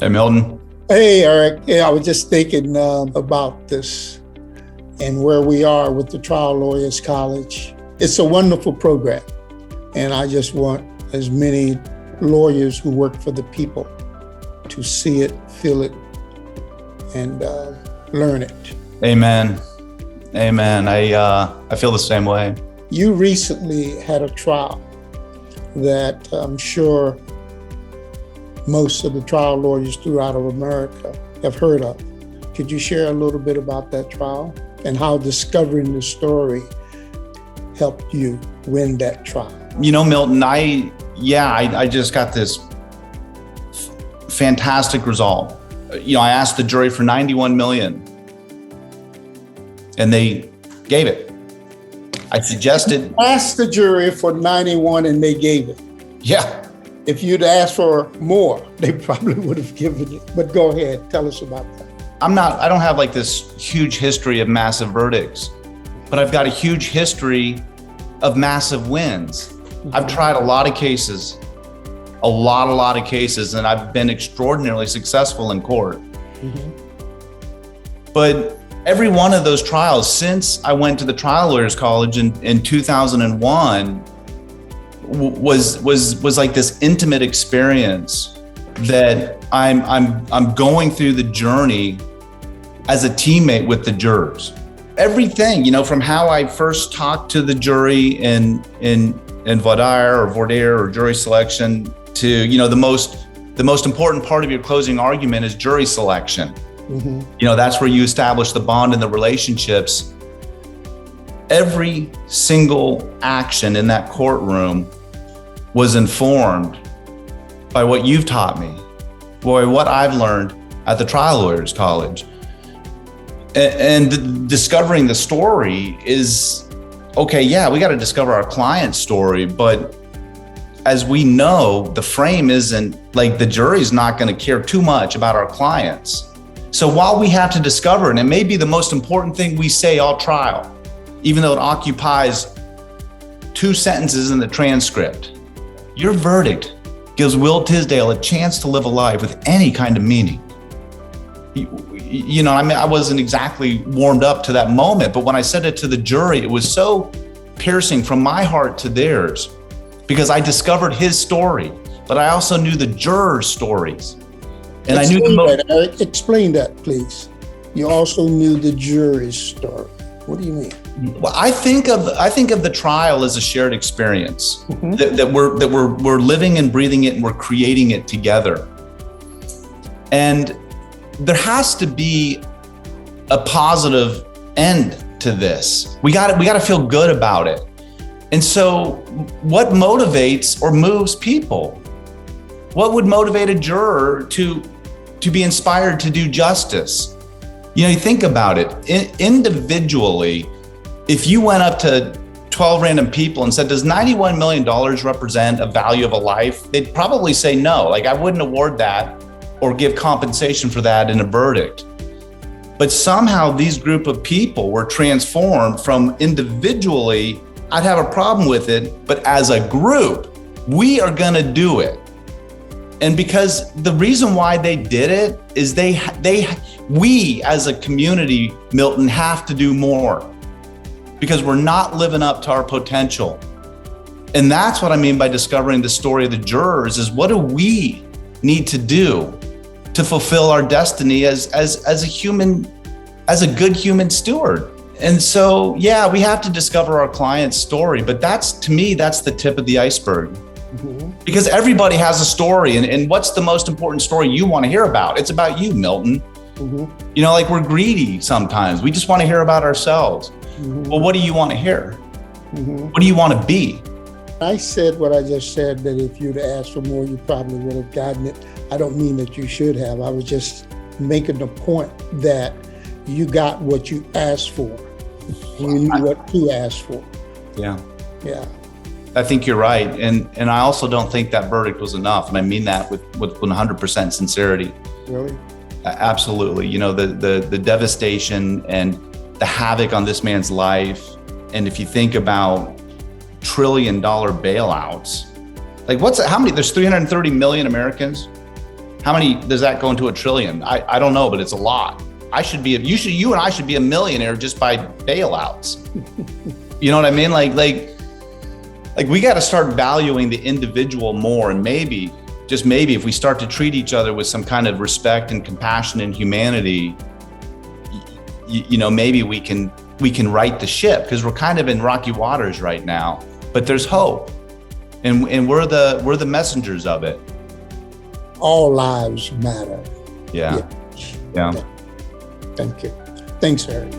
Hey, Milton. Hey, Eric. Yeah, I was just thinking about this and where we are with the Trial Lawyers College. It's a wonderful program, and I just want as many lawyers who work for the people to see it, feel it, and learn it. Amen. Amen. I feel the same way. You recently had a trial that I'm sure most of the trial lawyers throughout America have heard of. Could you share a little bit about that trial and how discovering the story helped you win that trial? You know, Milton, I just got this fantastic result. You know, I asked the jury for 91 million and they gave it. I suggested. Asked the jury for 91 and they gave it. Yeah. If you'd asked for more, they probably would have given it. But go ahead, tell us about that. I don't have like this huge history of massive verdicts, but I've got a huge history of massive wins. Mm-hmm. I've tried a lot of cases, a lot of cases, and I've been extraordinarily successful in court. Mm-hmm. But every one of those trials, since I went to the Trial Lawyers College in 2001, was like this intimate experience that I'm going through the journey as a teammate with the jurors. Everything, you know, from how I first talked to the jury in voir dire or jury selection to, you know, the most important part of your closing argument is jury selection. Mm-hmm. You know, that's where you establish the bond and the relationships. Every single action in that courtroom was informed by what you've taught me, what I've learned at the Trial Lawyers College. And discovering the story is, okay, yeah, we got to discover our client's story, but as we know, the frame isn't like the jury's not going to care too much about our clients. So while we have to discover, and it may be the most important thing we say all trial, even though it occupies 2 sentences in the transcript, your verdict gives Will Tisdale a chance to live a life with any kind of meaning. You know, I mean, I wasn't exactly warmed up to that moment, but when I said it to the jury, it was so piercing from my heart to theirs because I discovered his story, but I also knew the jurors' stories. And Explain that, please. You also knew the jury's story. What do you mean? Well, I think of the trial as a shared experience, mm-hmm. that we're living and breathing it and we're creating it together. And there has to be a positive end to this. We got to feel good about it. And so what motivates or moves people? What would motivate a juror to be inspired to do justice? You know, you think about it individually. If you went up to 12 random people and said, does $91 million represent a value of a life? They'd probably say no. Like, I wouldn't award that or give compensation for that in a verdict. But somehow these group of people were transformed from individually, I'd have a problem with it, but as a group, we are gonna do it. And because the reason why they did it is we as a community, Milton, have to do more because we're not living up to our potential. And that's what I mean by discovering the story of the jurors is what do we need to do to fulfill our destiny as a human, as a good human steward. And so, yeah, we have to discover our client's story, but to me, that's the tip of the iceberg. Mm-hmm. Because everybody has a story, and what's the most important story you want to hear about? It's about you, Milton. Mm-hmm. You know, like we're greedy sometimes. We just want to hear about ourselves. Mm-hmm. Well, what do you want to hear? Mm-hmm. What do you want to be? I said what I just said, that if you'd asked for more, you probably would have gotten it. I don't mean that you should have. I was just making the point that you got what you asked for. And you knew what to ask for. Yeah. Yeah. I think you're right. And I also don't think that verdict was enough. And I mean that with 100% sincerity. Really? Absolutely. You know, the devastation and the havoc on this man's life. And if you think about $1 trillion bailouts, like how many, there's 330 million Americans. How many does that go into a trillion? I don't know, but it's a lot. You and I should be a millionaire just by bailouts. You know what I mean? Like we got to start valuing the individual more, and maybe, just maybe, if we start to treat each other with some kind of respect and compassion and humanity, maybe we can right the ship, because we're kind of in rocky waters right now. But there's hope, and we're the messengers of it. All lives matter. Yeah. Thank you. Thanks, Eric.